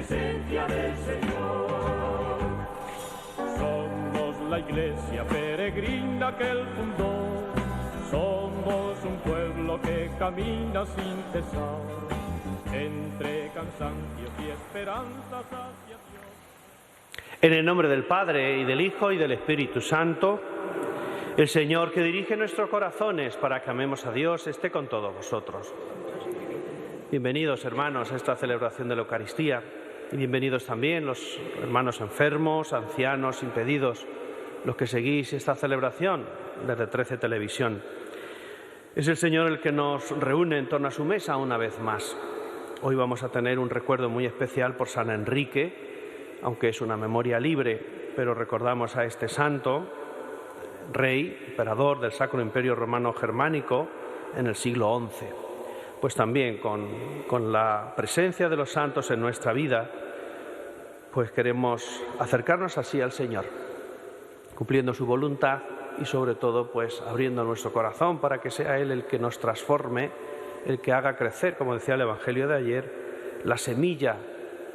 presencia del Señor. Somos la iglesia peregrina que Él fundó. Somos un pueblo que camina sin cesar, entre cansancios y esperanzas hacia Dios. En el nombre del Padre, y del Hijo, y del Espíritu Santo, el Señor que dirige nuestros corazones para que amemos a Dios esté con todos vosotros. Bienvenidos, hermanos, a esta celebración de la Eucaristía, y bienvenidos también los hermanos enfermos, ancianos, impedidos, los que seguís esta celebración desde 13 Televisión. Es el Señor el que nos reúne en torno a su mesa una vez más. Hoy vamos a tener un recuerdo muy especial por San Enrique, aunque es una memoria libre, pero recordamos a este santo, rey, emperador del Sacro Imperio Romano Germánico en el siglo XI. Pues también con la presencia de los santos en nuestra vida, pues queremos acercarnos así al Señor, cumpliendo su voluntad y sobre todo pues abriendo nuestro corazón para que sea Él el que nos transforme, el que haga crecer, como decía el Evangelio de ayer, la semilla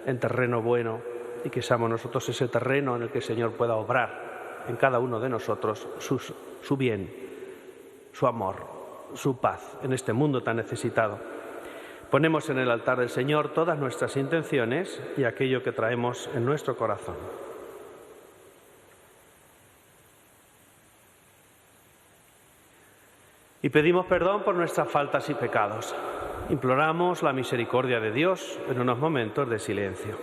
en terreno bueno y que seamos nosotros ese terreno en el que el Señor pueda obrar en cada uno de nosotros su bien, su amor, su paz en este mundo tan necesitado. Ponemos en el altar del Señor todas nuestras intenciones y aquello que traemos en nuestro corazón. Y pedimos perdón por nuestras faltas y pecados. Imploramos la misericordia de Dios en unos momentos de silencio.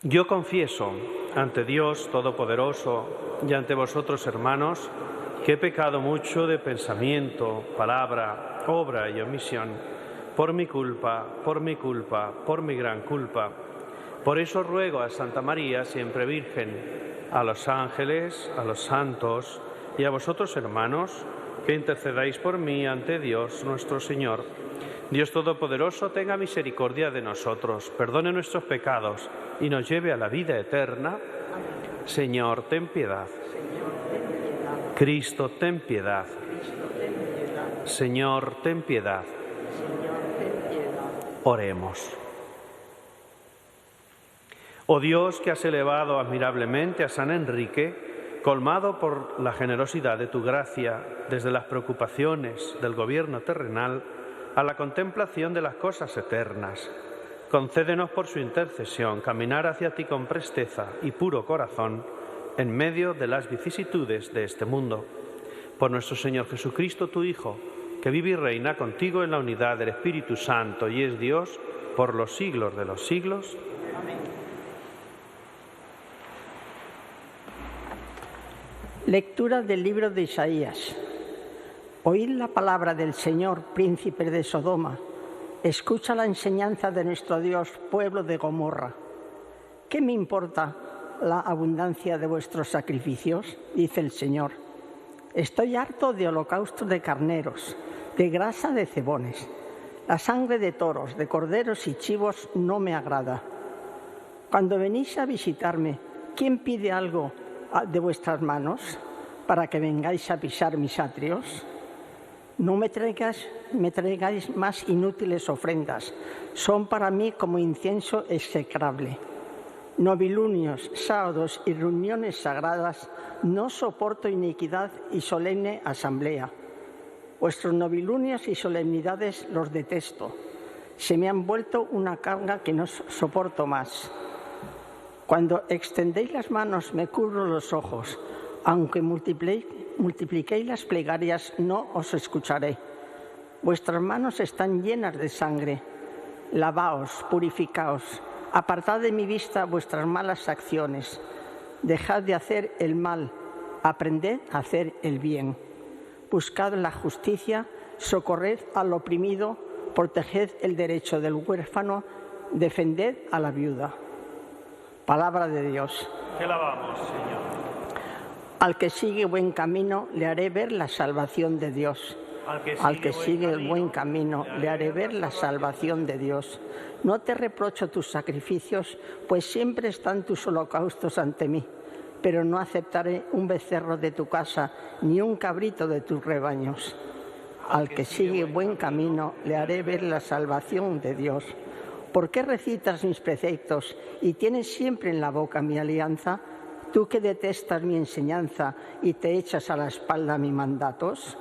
Yo confieso ante Dios Todopoderoso y ante vosotros, hermanos, que he pecado mucho de pensamiento, palabra, obra y omisión, por mi culpa, por mi gran culpa. Por eso ruego a Santa María, siempre Virgen, a los ángeles, a los santos y a vosotros, hermanos, que intercedáis por mí ante Dios nuestro Señor. Dios Todopoderoso tenga misericordia de nosotros, perdone nuestros pecados y nos lleve a la vida eterna. Señor, ten piedad. Cristo, ten piedad. Señor, ten piedad. Oremos. Oh Dios, que has elevado admirablemente a San Enrique, colmado por la generosidad de tu gracia desde las preocupaciones del gobierno terrenal a la contemplación de las cosas eternas, concédenos por su intercesión caminar hacia ti con presteza y puro corazón en medio de las vicisitudes de este mundo. Por nuestro Señor Jesucristo, tu Hijo, que vive y reina contigo en la unidad del Espíritu Santo y es Dios por los siglos de los siglos. Amén. Lectura del libro de Isaías. Oíd la palabra del Señor, príncipes de Sodoma. Escucha la enseñanza de nuestro Dios, pueblo de Gomorra. ¿Qué me importa la abundancia de vuestros sacrificios? Dice el Señor. Estoy harto de holocaustos de carneros, de grasa de cebones. La sangre de toros, de corderos y chivos no me agrada. Cuando venís a visitarme, ¿quién pide algo de vuestras manos para que vengáis a pisar mis atrios? No me traigáis más inútiles ofrendas. Son para mí como incienso execrable. Novilunios, sábados y reuniones sagradas, no soporto iniquidad y solemne asamblea. Vuestros novilunios y solemnidades los detesto. Se me han vuelto una carga que no soporto más. Cuando extendéis las manos me cubro los ojos. Aunque multipliquéis las plegarias, no os escucharé. Vuestras manos están llenas de sangre. Lavaos, purificaos. Apartad de mi vista vuestras malas acciones. Dejad de hacer el mal. Aprended a hacer el bien. Buscad la justicia, socorred al oprimido, proteged el derecho del huérfano, defended a la viuda. Palabra de Dios. Te alabamos, Señor. Al que sigue buen camino, le haré ver la salvación de Dios. Al que sigue el buen camino, le haré ver la salvación de Dios. No te reprocho tus sacrificios, pues siempre están tus holocaustos ante mí. pero no aceptaré un becerro de tu casa, ni un cabrito de tus rebaños. Al que sigue buen camino, le haré ver la salvación de Dios. ¿Por qué recitas mis preceptos y tienes siempre en la boca mi alianza? Tú que detestas mi enseñanza y te echas a la espalda mis mandatos.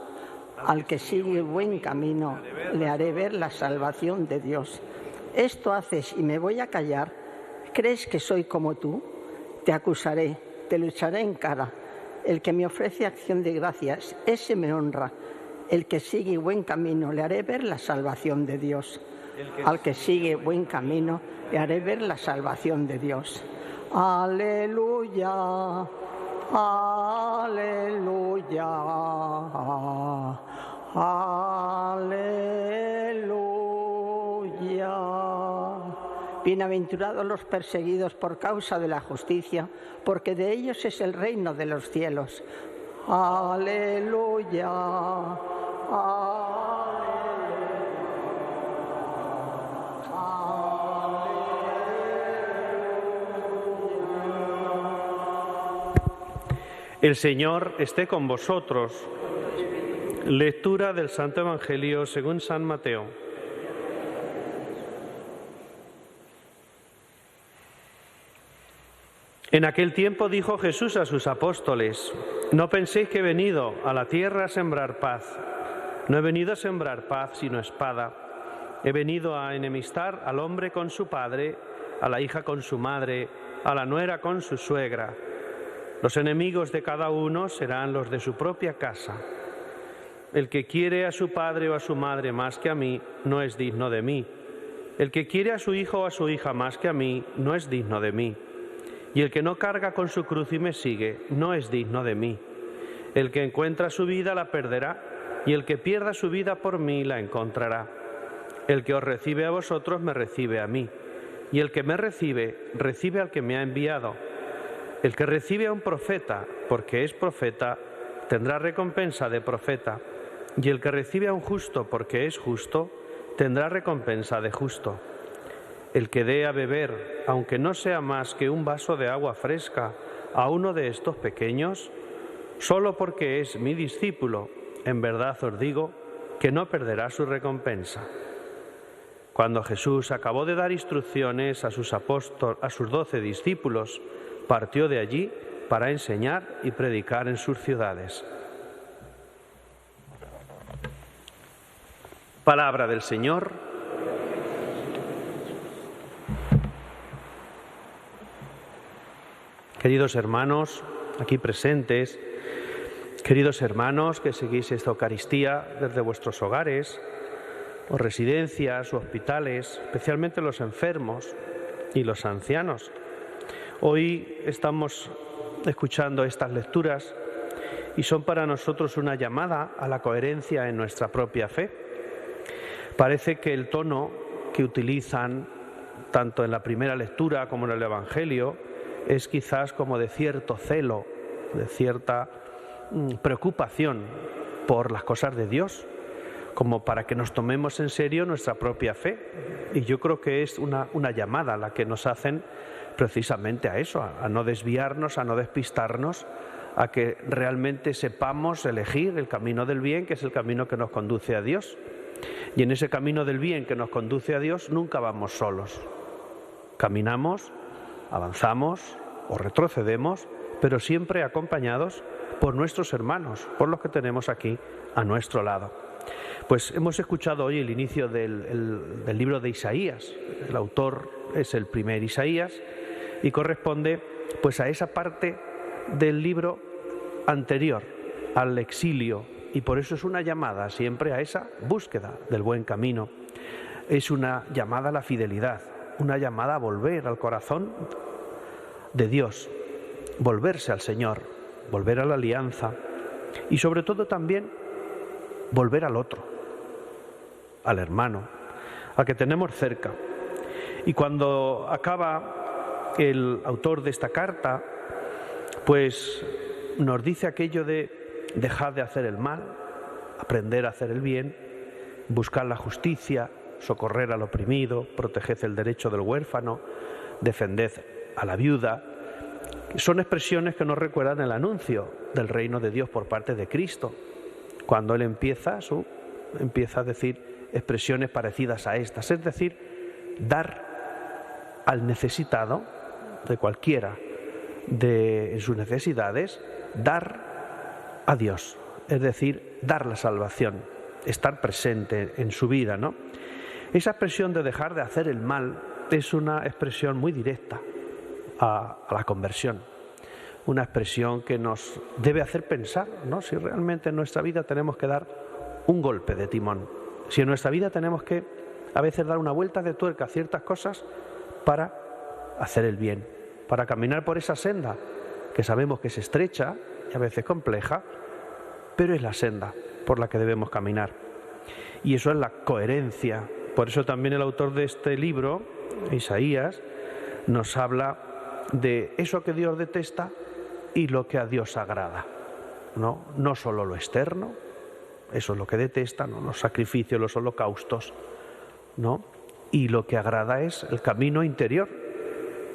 Al que sigue buen camino, le haré ver la salvación de Dios. Esto haces y me voy a callar. ¿Crees que soy como tú? Te acusaré, te lo echaré en cara. El que me ofrece acción de gracias, ese me honra. El que sigue buen camino, le haré ver la salvación de Dios. Al que sigue buen camino, le haré ver la salvación de Dios. Aleluya, aleluya, aleluya. Bienaventurados los perseguidos por causa de la justicia, porque de ellos es el reino de los cielos. Aleluya, aleluya. El Señor esté con vosotros. Lectura del Santo Evangelio según San Mateo. En aquel tiempo dijo Jesús a sus apóstoles: no penséis que he venido a la tierra a sembrar paz. No he venido a sembrar paz, sino espada. He venido a enemistar al hombre con su padre, a la hija con su madre, a la nuera con su suegra. Los enemigos de cada uno serán los de su propia casa. El que quiere a su padre o a su madre más que a mí, no es digno de mí. El que quiere a su hijo o a su hija más que a mí, no es digno de mí. Y el que no carga con su cruz y me sigue, no es digno de mí. El que encuentra su vida la perderá, y el que pierda su vida por mí la encontrará. El que os recibe a vosotros me recibe a mí, y el que me recibe, recibe al que me ha enviado. El que recibe a un profeta, porque es profeta, tendrá recompensa de profeta, y el que recibe a un justo, porque es justo, tendrá recompensa de justo. El que dé a beber, aunque no sea más que un vaso de agua fresca, a uno de estos pequeños, solo porque es mi discípulo, en verdad os digo que no perderá su recompensa. Cuando Jesús acabó de dar instrucciones a sus 12 discípulos, partió de allí para enseñar y predicar en sus ciudades. Palabra del Señor. Queridos hermanos aquí presentes, queridos hermanos que seguís esta Eucaristía desde vuestros hogares, o residencias, o hospitales, especialmente los enfermos y los ancianos. Hoy estamos escuchando estas lecturas y son para nosotros una llamada a la coherencia en nuestra propia fe. Parece que el tono que utilizan tanto en la primera lectura como en el Evangelio es quizás como de cierto celo, de cierta preocupación por las cosas de Dios, como para que nos tomemos en serio nuestra propia fe. Y yo creo que es una llamada la que nos hacen precisamente a eso, a no desviarnos, a no despistarnos, a que realmente sepamos elegir el camino del bien, que es el camino que nos conduce a Dios. Y en ese camino del bien que nos conduce a Dios nunca vamos solos. Caminamos, avanzamos o retrocedemos, pero siempre acompañados por nuestros hermanos, por los que tenemos aquí a nuestro lado. Pues hemos escuchado hoy el inicio del libro de Isaías. El autor es el primer Isaías y corresponde pues a esa parte del libro anterior, al exilio, y por eso es una llamada siempre a esa búsqueda del buen camino. Es una llamada a la fidelidad, una llamada a volver al corazón de Dios, volverse al Señor, volver a la alianza y sobre todo también volver al otro, al hermano, al que tenemos cerca. Y cuando acaba el autor de esta carta, pues nos dice aquello de dejad de hacer el mal, aprender a hacer el bien, buscar la justicia, socorrer al oprimido, proteged el derecho del huérfano, defended a la viuda, Son expresiones que nos recuerdan el anuncio del reino de Dios por parte de Cristo, cuando Él empieza a decir expresiones parecidas a estas, es decir, dar al necesitado de cualquiera de sus necesidades, dar a Dios, es decir, dar la salvación, estar presente en su vida, ¿no? Esa expresión de dejar de hacer el mal es una expresión muy directa a la conversión, una expresión que nos debe hacer pensar, ¿no?, si realmente en nuestra vida tenemos que dar un golpe de timón, si en nuestra vida tenemos que a veces dar una vuelta de tuerca a ciertas cosas para hacer el bien, para caminar por esa senda que sabemos que es estrecha y a veces compleja, pero es la senda por la que debemos caminar. Y eso es la coherencia. Por eso también el autor de este libro, Isaías, nos habla de eso que Dios detesta y lo que a Dios agrada, ¿no? No solo lo externo, eso es lo que detesta, ¿no?, los sacrificios, los holocaustos, ¿no? Y lo que agrada es el camino interior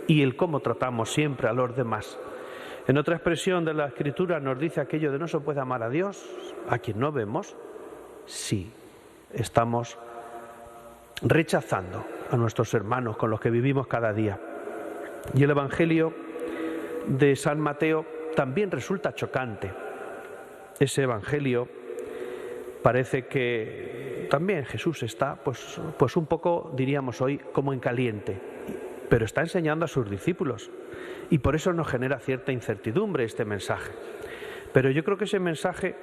y el cómo tratamos siempre a los demás. En otra expresión de la Escritura nos dice aquello de no se puede amar a Dios, a quien no vemos, sí, estamos rechazando a nuestros hermanos con los que vivimos cada día. Y el Evangelio de San Mateo también resulta chocante. Ese Evangelio parece que también Jesús está pues un poco, diríamos hoy, como en caliente, pero está enseñando a sus discípulos y por eso nos genera cierta incertidumbre este mensaje. Pero yo creo que ese mensaje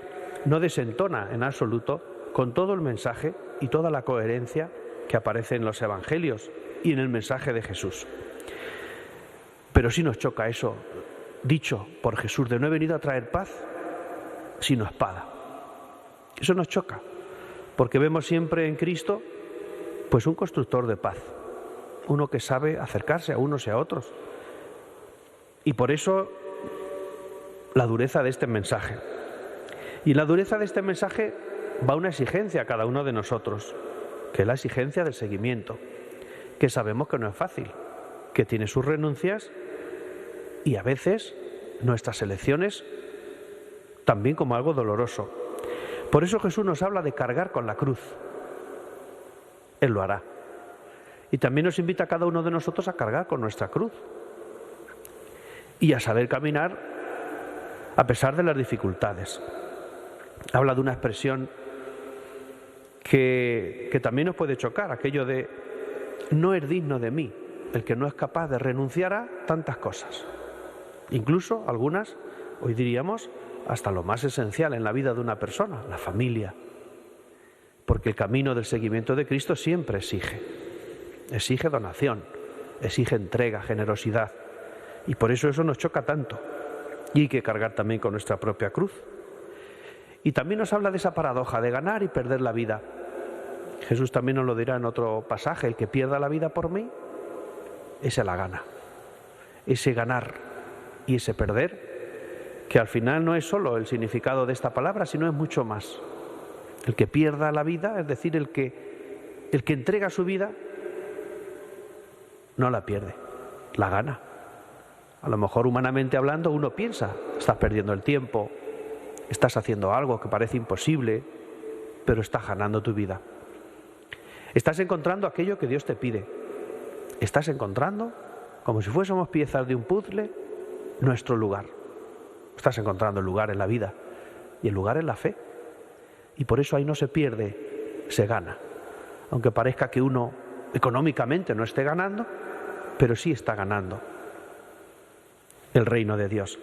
no desentona en absoluto con todo el mensaje y toda la coherencia que aparece en los Evangelios y en el mensaje de Jesús. Pero sí nos choca eso dicho por Jesús de no he venido a traer paz, sino espada. Eso nos choca, porque vemos siempre en Cristo pues un constructor de paz, uno que sabe acercarse a unos y a otros. Y por eso la dureza de este mensaje. Y la dureza de este mensaje va una exigencia a cada uno de nosotros, que es la exigencia del seguimiento, que sabemos que no es fácil, que tiene sus renuncias y a veces nuestras elecciones también como algo doloroso. Por eso Jesús nos habla de cargar con la cruz. Él lo hará. Y también nos invita a cada uno de nosotros a cargar con nuestra cruz y a saber caminar a pesar de las dificultades. Habla de una expresión que también nos puede chocar, aquello de no es digno de mí el que no es capaz de renunciar a tantas cosas, incluso algunas, hoy diríamos, hasta lo más esencial en la vida de una persona, la familia, porque el camino del seguimiento de Cristo siempre exige donación, exige entrega, generosidad, y por eso nos choca tanto, y hay que cargar también con nuestra propia cruz. Y también nos habla de esa paradoja de ganar y perder la vida. Jesús también nos lo dirá en otro pasaje, el que pierda la vida por mí, ese la gana. Ese ganar y ese perder, que al final no es solo el significado de esta palabra, sino es mucho más. El que pierda la vida, es decir, el que entrega su vida, no la pierde, la gana. A lo mejor humanamente hablando uno piensa, estás perdiendo el tiempo, estás haciendo algo que parece imposible, pero estás ganando tu vida. Estás encontrando aquello que Dios te pide. Estás encontrando, como si fuésemos piezas de un puzzle, nuestro lugar. Estás encontrando el lugar en la vida y el lugar en la fe. Y por eso ahí no se pierde, se gana. Aunque parezca que uno económicamente no esté ganando, pero sí está ganando el reino de Dios.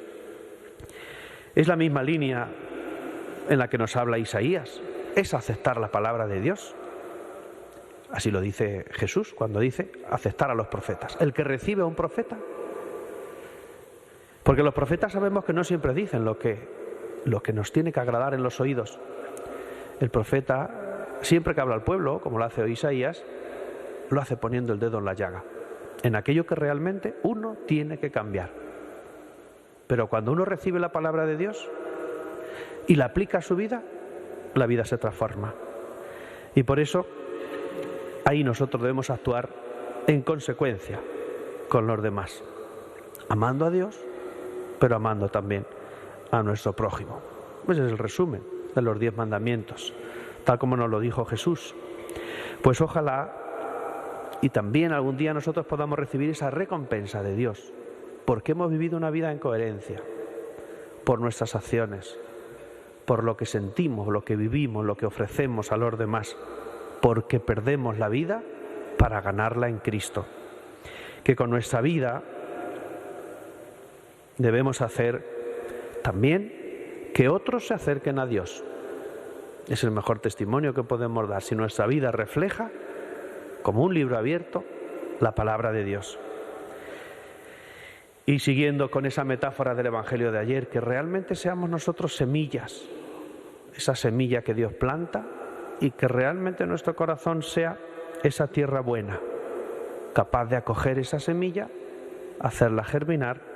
Es la misma línea en la que nos habla Isaías, es aceptar la palabra de Dios. Así lo dice Jesús cuando dice aceptar a los profetas. El que recibe a un profeta, porque los profetas sabemos que no siempre dicen lo que nos tiene que agradar en los oídos. El profeta, siempre que habla al pueblo, como lo hace Isaías, lo hace poniendo el dedo en la llaga, en aquello que realmente uno tiene que cambiar. Pero cuando uno recibe la palabra de Dios y la aplica a su vida, la vida se transforma. Y por eso ahí nosotros debemos actuar en consecuencia con los demás, amando a Dios pero amando también a nuestro prójimo. Ese es el resumen de los 10 mandamientos, tal como nos lo dijo Jesús. Pues ojalá y también algún día nosotros podamos recibir esa recompensa de Dios, porque hemos vivido una vida en coherencia, por nuestras acciones, por lo que sentimos, lo que vivimos, lo que ofrecemos a los demás, porque perdemos la vida para ganarla en Cristo. Que con nuestra vida debemos hacer también que otros se acerquen a Dios. Es el mejor testimonio que podemos dar si nuestra vida refleja, como un libro abierto, la palabra de Dios. Y siguiendo con esa metáfora del Evangelio de ayer, que realmente seamos nosotros semillas, esa semilla que Dios planta, y que realmente nuestro corazón sea esa tierra buena, capaz de acoger esa semilla, hacerla germinar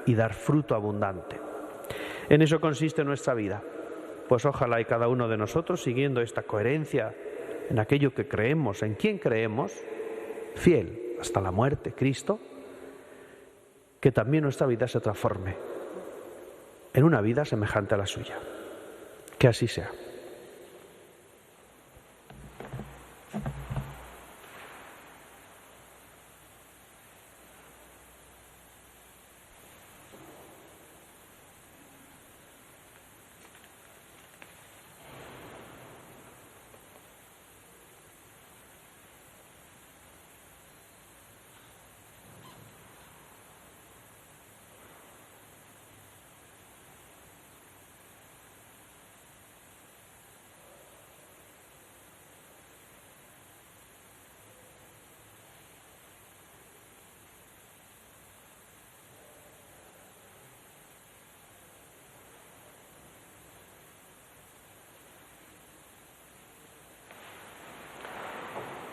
y dar fruto abundante. En eso consiste nuestra vida. Pues ojalá y cada uno de nosotros, siguiendo esta coherencia en aquello que creemos, en quien creemos, fiel hasta la muerte, Cristo, que también nuestra vida se transforme en una vida semejante a la suya. Que así sea.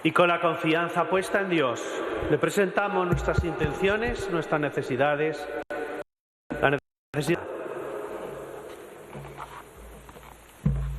Y con la confianza puesta en Dios, le presentamos nuestras intenciones, nuestras necesidades, la necesidad.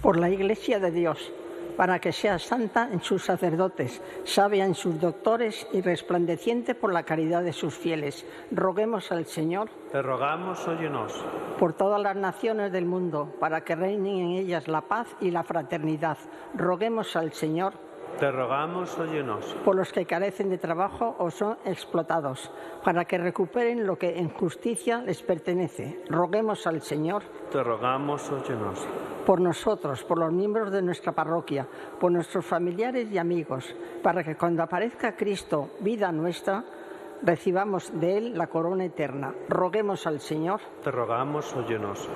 Por la Iglesia de Dios, para que sea santa en sus sacerdotes, sabia en sus doctores y resplandeciente por la caridad de sus fieles. Roguemos al Señor. Te rogamos, óyenos. Por todas las naciones del mundo, para que reinen en ellas la paz y la fraternidad. Roguemos al Señor. Te rogamos, óyenos. Por los que carecen de trabajo o son explotados, para que recuperen lo que en justicia les pertenece. Roguemos al Señor. Te rogamos, óyenos. Por nosotros, por los miembros de nuestra parroquia, por nuestros familiares y amigos, para que cuando aparezca Cristo, vida nuestra, recibamos de Él la corona eterna. Roguemos al Señor. Te rogamos, óyenos.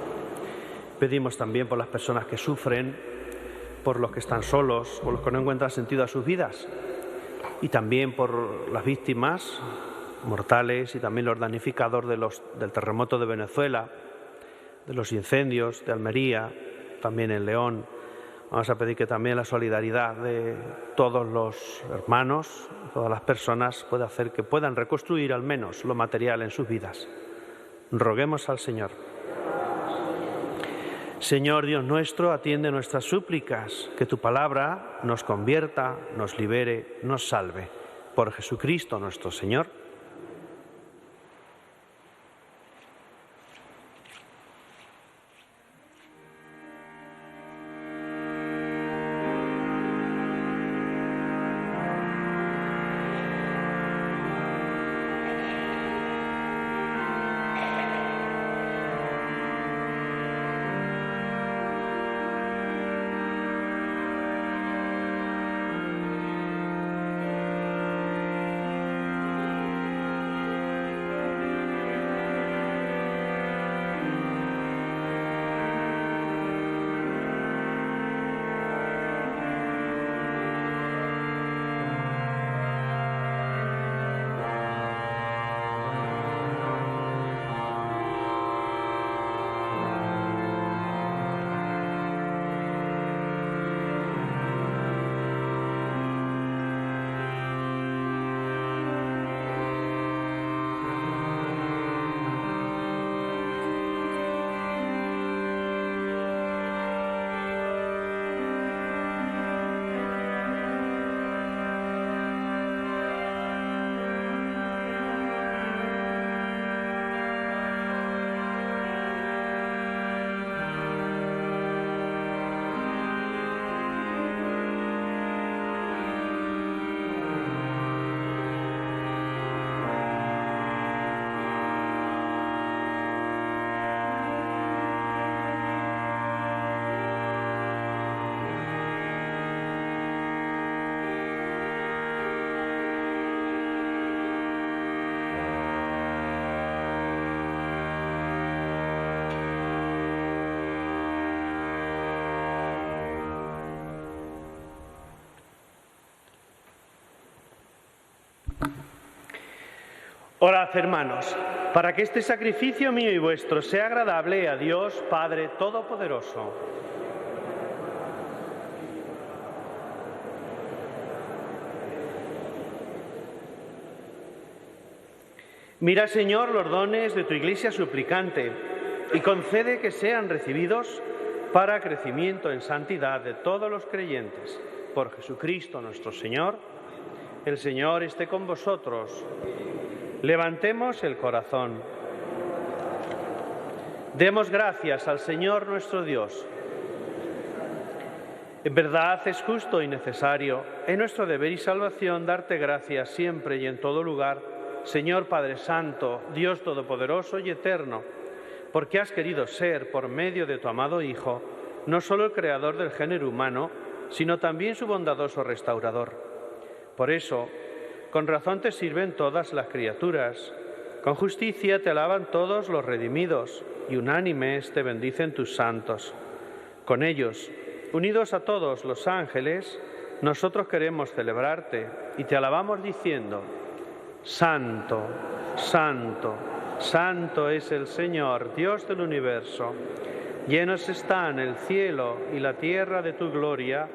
Pedimos también por las personas que sufren, por los que están solos, por los que no encuentran sentido a sus vidas, y también por las víctimas mortales y también los damnificados del terremoto de Venezuela, de los incendios de Almería, también en León. Vamos a pedir que también la solidaridad de todos los hermanos, todas las personas, pueda hacer que puedan reconstruir al menos lo material en sus vidas. Roguemos al Señor. Señor Dios nuestro, atiende nuestras súplicas, que tu palabra nos convierta, nos libere, nos salve. Por Jesucristo nuestro Señor. Orad, hermanos, para que este sacrificio mío y vuestro sea agradable a Dios Padre Todopoderoso. Mira, Señor, los dones de tu Iglesia suplicante y concede que sean recibidos para crecimiento en santidad de todos los creyentes. Por Jesucristo nuestro Señor. El Señor esté con vosotros. Levantemos el corazón. Demos gracias al Señor nuestro Dios. En verdad es justo y necesario, en nuestro deber y salvación, darte gracias siempre y en todo lugar, Señor Padre Santo, Dios Todopoderoso y Eterno, porque has querido ser, por medio de tu amado Hijo, no solo el Creador del género humano, sino también su bondadoso restaurador. Por eso, con razón te sirven todas las criaturas, con justicia te alaban todos los redimidos, y unánimes te bendicen tus santos. Con ellos, unidos a todos los ángeles, nosotros queremos celebrarte y te alabamos diciendo: Santo, Santo, Santo es el Señor, Dios del universo. Llenos están el cielo y la tierra de tu gloria.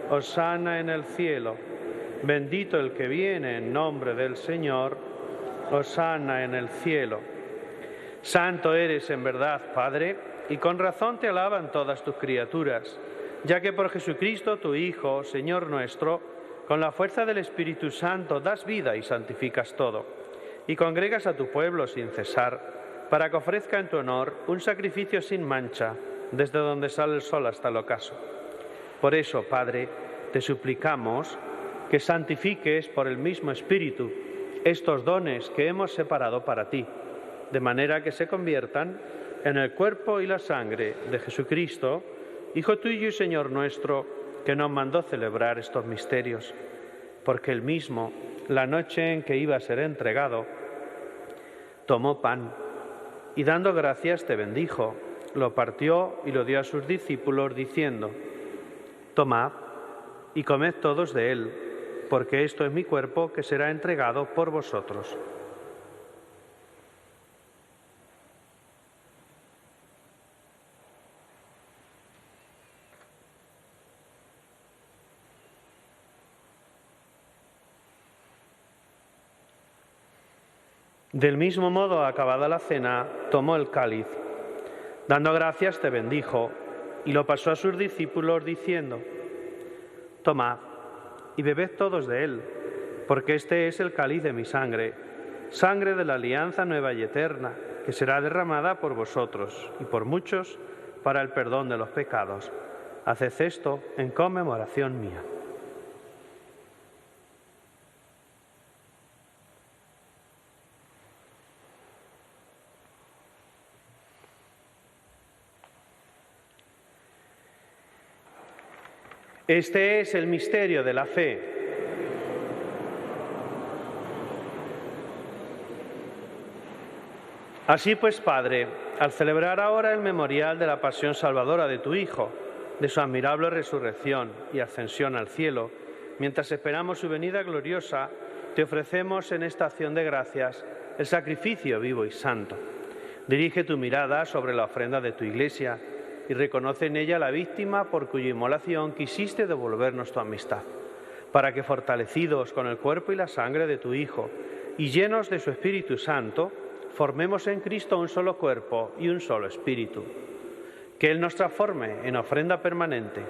Hosana en el cielo. Bendito el que viene en nombre del Señor. Hosana en el cielo. Santo eres en verdad, Padre, y con razón te alaban todas tus criaturas, ya que por Jesucristo, tu Hijo, Señor nuestro, con la fuerza del Espíritu Santo das vida y santificas todo, y congregas a tu pueblo sin cesar, para que ofrezca en tu honor un sacrificio sin mancha, desde donde sale el sol hasta el ocaso. Por eso, Padre, te suplicamos que santifiques por el mismo Espíritu estos dones que hemos separado para ti, de manera que se conviertan en el cuerpo y la sangre de Jesucristo, Hijo tuyo y Señor nuestro, que nos mandó celebrar estos misterios. Porque él mismo, la noche en que iba a ser entregado, tomó pan y dando gracias te bendijo, lo partió y lo dio a sus discípulos diciendo: Tomad y comed todos de él, porque esto es mi cuerpo que será entregado por vosotros. Del mismo modo, acabada la cena, tomó el cáliz. Dando gracias te bendijo y lo pasó a sus discípulos diciendo: Tomad y bebed todos de él, porque este es el cáliz de mi sangre, sangre de la alianza nueva y eterna, que será derramada por vosotros y por muchos para el perdón de los pecados. Haced esto en conmemoración mía. Este es el misterio de la fe. Así pues, Padre, al celebrar ahora el memorial de la pasión salvadora de tu Hijo, de su admirable resurrección y ascensión al cielo, mientras esperamos su venida gloriosa, te ofrecemos en esta acción de gracias el sacrificio vivo y santo. Dirige tu mirada sobre la ofrenda de tu Iglesia y reconoce en ella la víctima por cuya inmolación quisiste devolvernos tu amistad, para que, fortalecidos con el cuerpo y la sangre de tu Hijo y llenos de su Espíritu Santo, formemos en Cristo un solo cuerpo y un solo espíritu. Que Él nos transforme en ofrenda permanente,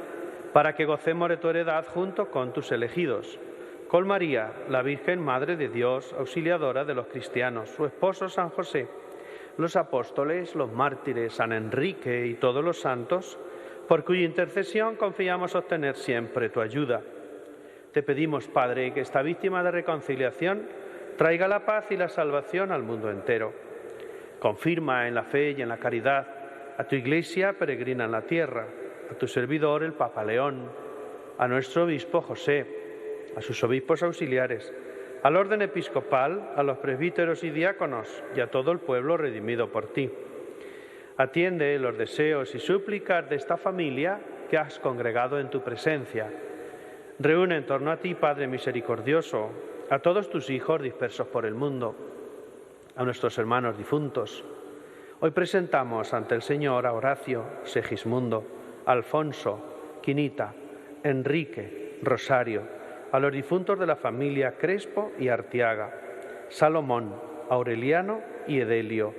para que gocemos de tu heredad junto con tus elegidos, con María, la Virgen Madre de Dios, auxiliadora de los cristianos, su esposo San José, los apóstoles, los mártires, San Enrique y todos los santos, por cuya intercesión confiamos obtener siempre tu ayuda. Te pedimos, Padre, que esta víctima de reconciliación traiga la paz y la salvación al mundo entero. Confirma en la fe y en la caridad a tu Iglesia peregrina en la tierra, a tu servidor el Papa León, a nuestro obispo José, a sus obispos auxiliares, al orden episcopal, a los presbíteros y diáconos y a todo el pueblo redimido por ti. Atiende los deseos y súplicas de esta familia que has congregado en tu presencia. Reúne en torno a ti, Padre misericordioso, a todos tus hijos dispersos por el mundo. a nuestros hermanos difuntos. Hoy presentamos ante el Señor a Horacio, Segismundo, Alfonso, Quinita, Enrique, Rosario, a los difuntos de la familia Crespo y Artiaga, Salomón, Aureliano y Edelio.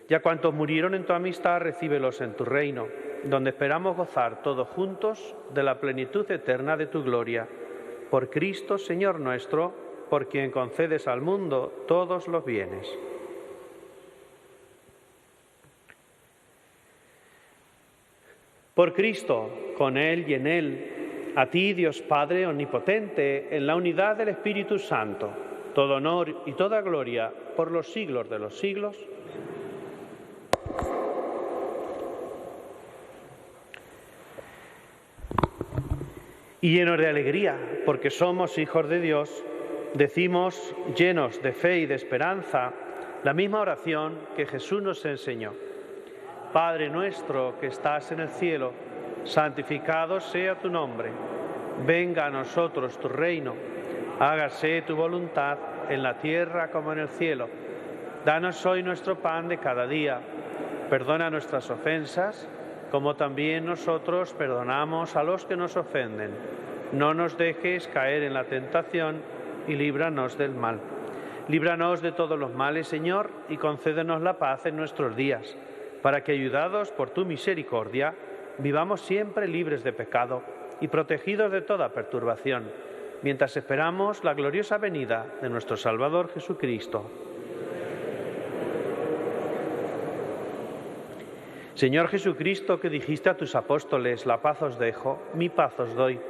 Y a cuantos murieron en tu amistad, recíbelos en tu reino, donde esperamos gozar todos juntos de la plenitud eterna de tu gloria. Por Cristo, Señor nuestro, por quien concedes al mundo todos los bienes. Por Cristo, con Él y en Él, a ti, Dios Padre omnipotente, en la unidad del Espíritu Santo, todo honor y toda gloria por los siglos de los siglos. Y llenos de alegría, porque somos hijos de Dios, decimos, llenos de fe y de esperanza, la misma oración que Jesús nos enseñó. Padre nuestro que estás en el cielo, santificado sea tu nombre. Venga a nosotros tu reino. Hágase tu voluntad en la tierra como en el cielo. Danos hoy nuestro pan de cada día. Perdona nuestras ofensas, como también nosotros perdonamos a los que nos ofenden. No nos dejes caer en la tentación y líbranos del mal. Líbranos de todos los males, Señor, y concédenos la paz en nuestros días, para que, ayudados por tu misericordia, vivamos siempre libres de pecado y protegidos de toda perturbación, mientras esperamos la gloriosa venida de nuestro Salvador Jesucristo. Señor Jesucristo, que dijiste a tus apóstoles, la paz os dejo, mi paz os doy.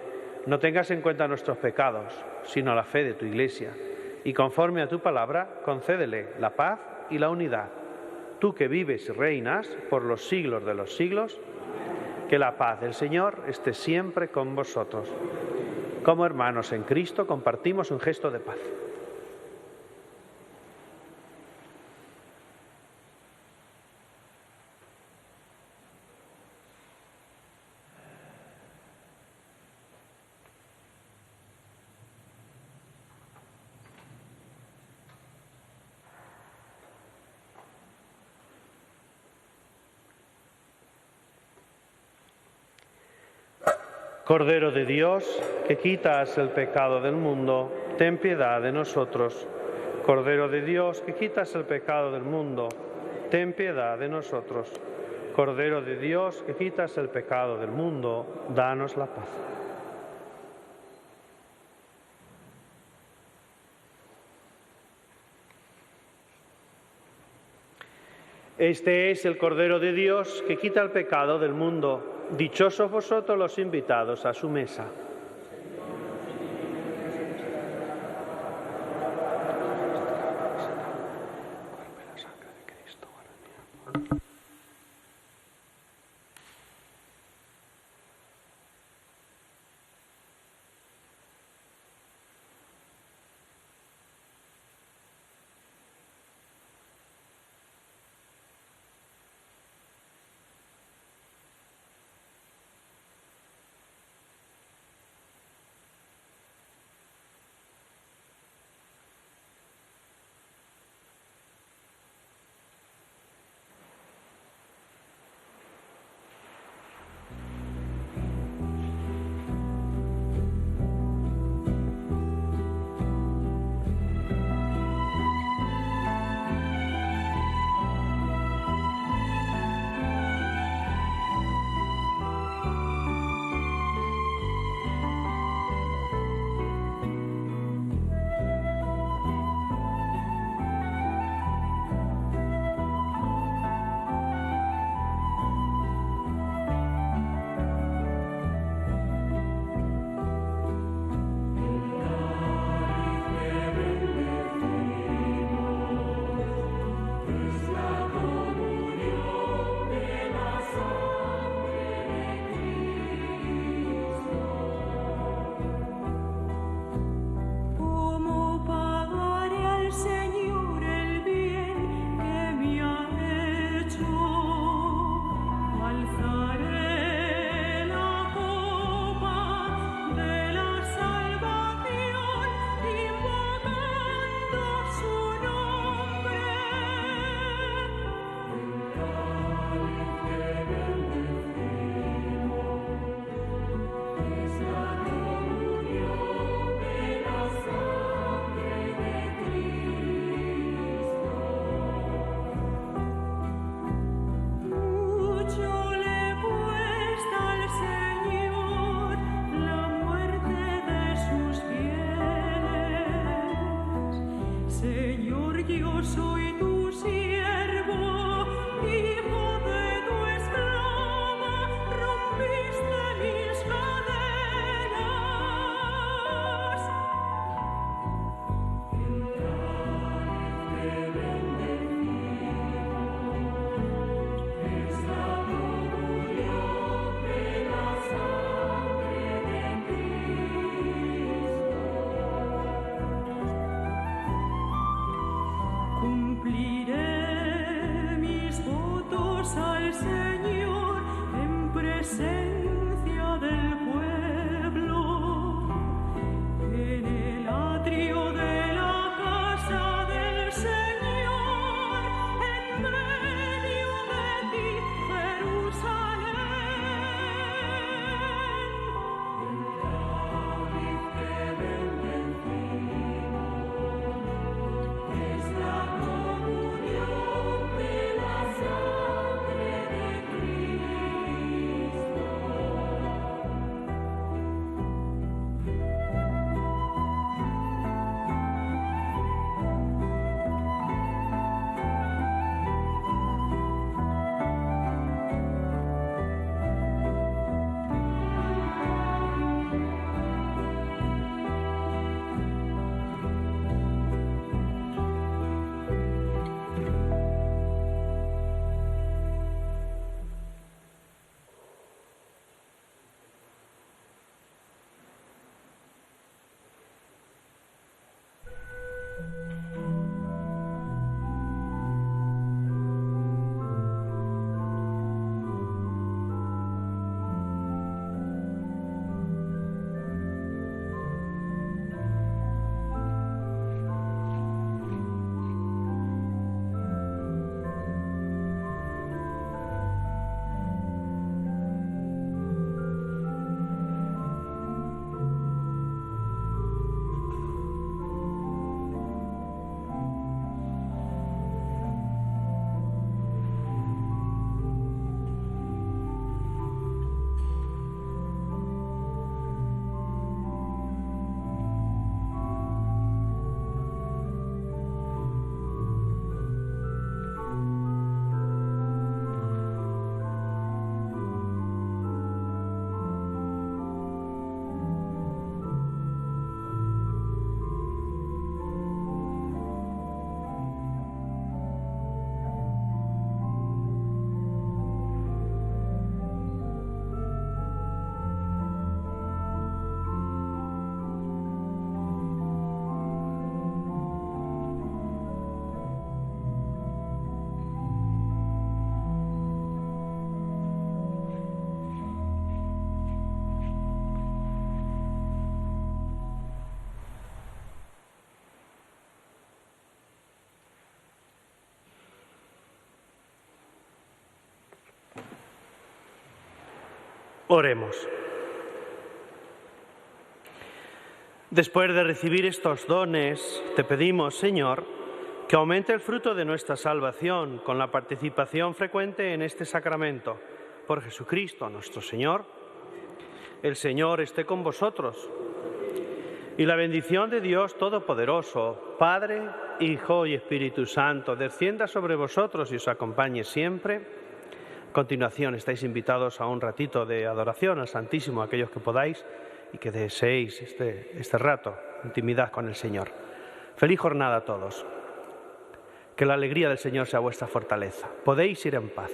No tengas en cuenta nuestros pecados, sino la fe de tu Iglesia, y conforme a tu palabra, concédele la paz y la unidad. Tú que vives y reinas por los siglos de los siglos, que la paz del Señor esté siempre con vosotros. Como hermanos en Cristo compartimos un gesto de paz. Cordero de Dios, que quitas el pecado del mundo, ten piedad de nosotros. Cordero de Dios, que quitas el pecado del mundo, ten piedad de nosotros. Cordero de Dios, que quitas el pecado del mundo, danos la paz. Este es el Cordero de Dios que quita el pecado del mundo. Dichosos vosotros los invitados a su mesa. presencia del pueblo, en el atrio de la casa del Señor, en medio de ti, Jerusalén. Es la comunión de la sangre de Cristo. Oremos. Después de recibir estos dones, te pedimos, Señor, que aumente el fruto de nuestra salvación con la participación frecuente en este sacramento. Por Jesucristo nuestro Señor. El Señor esté con vosotros. Y la bendición de Dios Todopoderoso, Padre, Hijo y Espíritu Santo, descienda sobre vosotros y os acompañe siempre. A continuación estáis invitados a un ratito de adoración al Santísimo, aquellos que podáis y que deseéis este rato, intimidad con el Señor. Feliz jornada a todos. Que la alegría del Señor sea vuestra fortaleza. Podéis ir en paz.